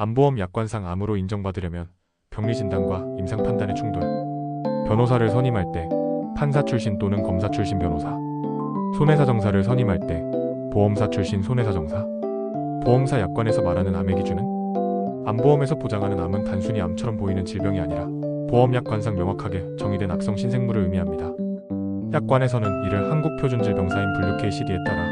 암보험 약관상 암으로 인정받으려면 병리 진단과 임상 판단의 충돌, 변호사를 선임할 때 판사 출신 또는 검사 출신 변호사, 손해사정사를 선임할 때 보험사 출신 손해사정사. 보험사 약관에서 말하는 암의 기준은 암보험에서 보장하는 암은 단순히 암처럼 보이는 질병이 아니라 보험 약관상 명확하게 정의된 악성 신생물을 의미합니다. 약관에서는 이를 한국표준질병사인 분류 KCD에 따라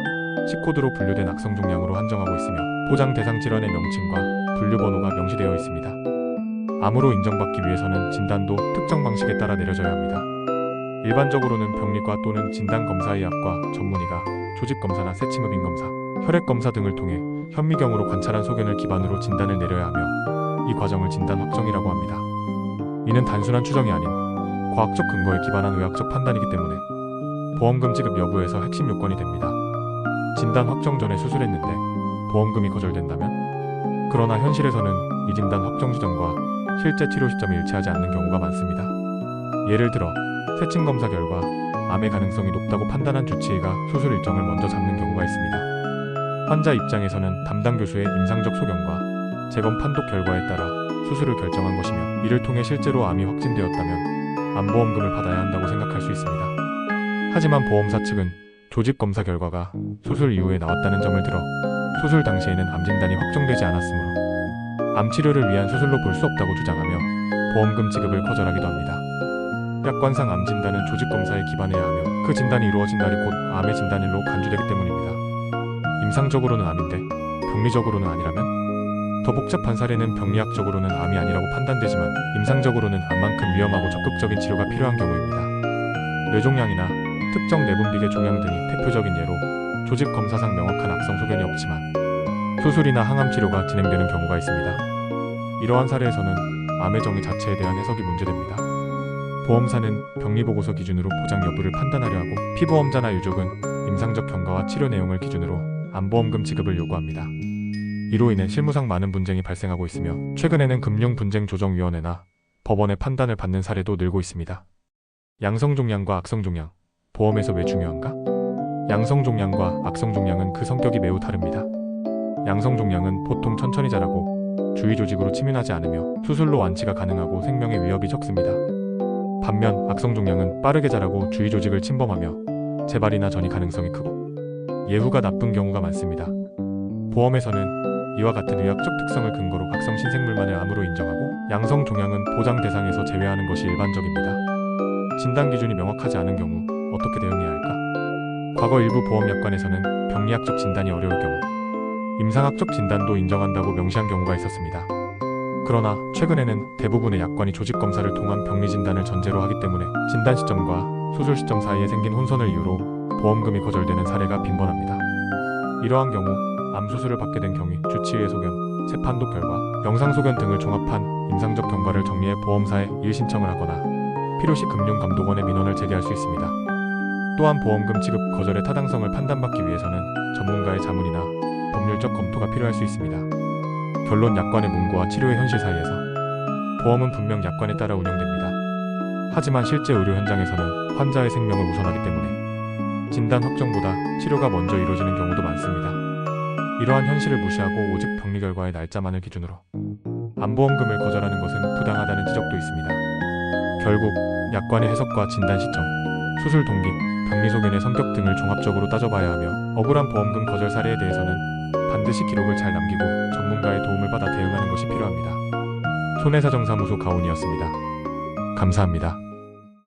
C코드로 분류된 악성 종양으로 한정하고 있으며 보장 대상 질환의 명칭과 분류번호가 명시되어 있습니다. 암으로 인정받기 위해서는 진단도 특정 방식에 따라 내려져야 합니다. 일반적으로는 병리과 또는 진단검사의학과 전문의가 조직검사나 세침흡인검사, 혈액검사 등을 통해 현미경으로 관찰한 소견을 기반으로 진단을 내려야 하며 이 과정을 진단 확정이라고 합니다. 이는 단순한 추정이 아닌 과학적 근거에 기반한 의학적 판단이기 때문에 보험금 지급 여부에서 핵심 요건이 됩니다. 진단 확정 전에 수술했는데 보험금이 거절된다면? 그러나 현실에서는 이 진단 확정 시점과 실제 치료 시점이 일치하지 않는 경우가 많습니다. 예를 들어 세침검사 결과 암의 가능성이 높다고 판단한 주치의가 수술 일정을 먼저 잡는 경우가 있습니다. 환자 입장에서는 담당 교수의 임상적 소견과 재검 판독 결과에 따라 수술을 결정한 것이며 이를 통해 실제로 암이 확진되었다면 암보험금을 받아야 한다고 생각할 수 있습니다. 하지만 보험사 측은 조직검사 결과가 수술 이후에 나왔다는 점을 들어 수술 당시에는 암 진단이 확정되지 않았으므로 암 치료를 위한 수술로 볼 수 없다고 주장하며 보험금 지급을 거절하기도 합니다. 약관상 암 진단은 조직검사에 기반해야 하며 그 진단이 이루어진 날이 곧 암의 진단일로 간주되기 때문입니다. 임상적으로는 암인데 병리적으로는 아니라면? 더 복잡한 사례는 병리학적으로는 암이 아니라고 판단되지만 임상적으로는 암만큼 위험하고 적극적인 치료가 필요한 경우입니다. 뇌종양이나 특정 내분비계 종양 등이 대표적인 예로 조직검사상 명확한 악성 소견이 없지만 수술이나 항암 치료가 진행되는 경우가 있습니다. 이러한 사례에서는 암의 정의 자체에 대한 해석이 문제됩니다. 보험사는 병리보고서 기준으로 보장 여부를 판단하려 하고 피보험자나 유족은 임상적 경과와 치료 내용을 기준으로 암보험금 지급을 요구합니다. 이로 인해 실무상 많은 분쟁이 발생하고 있으며 최근에는 금융분쟁조정위원회나 법원의 판단을 받는 사례도 늘고 있습니다. 양성종양과 악성종양, 보험에서 왜 중요한가? 양성종양과 악성종양은 그 성격이 매우 다릅니다. 양성종양은 보통 천천히 자라고 주위 조직으로 침입하지 않으며 수술로 완치가 가능하고 생명의 위협이 적습니다. 반면 악성종양은 빠르게 자라고 주위 조직을 침범하며 재발이나 전이 가능성이 크고 예후가 나쁜 경우가 많습니다. 보험에서는 이와 같은 의학적 특성을 근거로 악성 신생물만을 암으로 인정하고 양성종양은 보장 대상에서 제외하는 것이 일반적입니다. 진단 기준이 명확하지 않은 경우 어떻게 대응해야 할까? 과거 일부 보험 약관에서는 병리학적 진단이 어려울 경우 임상학적 진단도 인정한다고 명시한 경우가 있었습니다. 그러나 최근에는 대부분의 약관이 조직검사를 통한 병리 진단을 전제로 하기 때문에 진단 시점과 수술 시점 사이에 생긴 혼선을 이유로 보험금이 거절되는 사례가 빈번합니다. 이러한 경우 암 수술을 받게 된 경위, 주치의의 소견, 재판독 결과, 영상 소견 등을 종합한 임상적 경과를 정리해 보험사에 일신청을 하거나 필요시 금융감독원에 민원을 제기할 수 있습니다. 또한 보험금 지급 거절의 타당성을 판단받기 위해서는 전문가의 자문이나 법률적 검토가 필요할 수 있습니다. 결론 약관의 문구와 치료의 현실 사이에서 보험은 분명 약관에 따라 운영됩니다. 하지만 실제 의료 현장에서는 환자의 생명을 우선하기 때문에 진단 확정보다 치료가 먼저 이루어지는 경우도 많습니다. 이러한 현실을 무시하고 오직 병리 결과의 날짜만을 기준으로 암보험금을 거절하는 것은 부당하다는 지적도 있습니다. 결국 약관의 해석과 진단 시점, 수술 동기, 병리 소견의 성격 등을 종합적으로 따져봐야 하며 억울한 보험금 거절 사례에 대해서는 반드시 기록을 잘 남기고 전문가의 도움을 받아 대응하는 것이 필요합니다. 손해사정사무소 가온이었습니다. 감사합니다.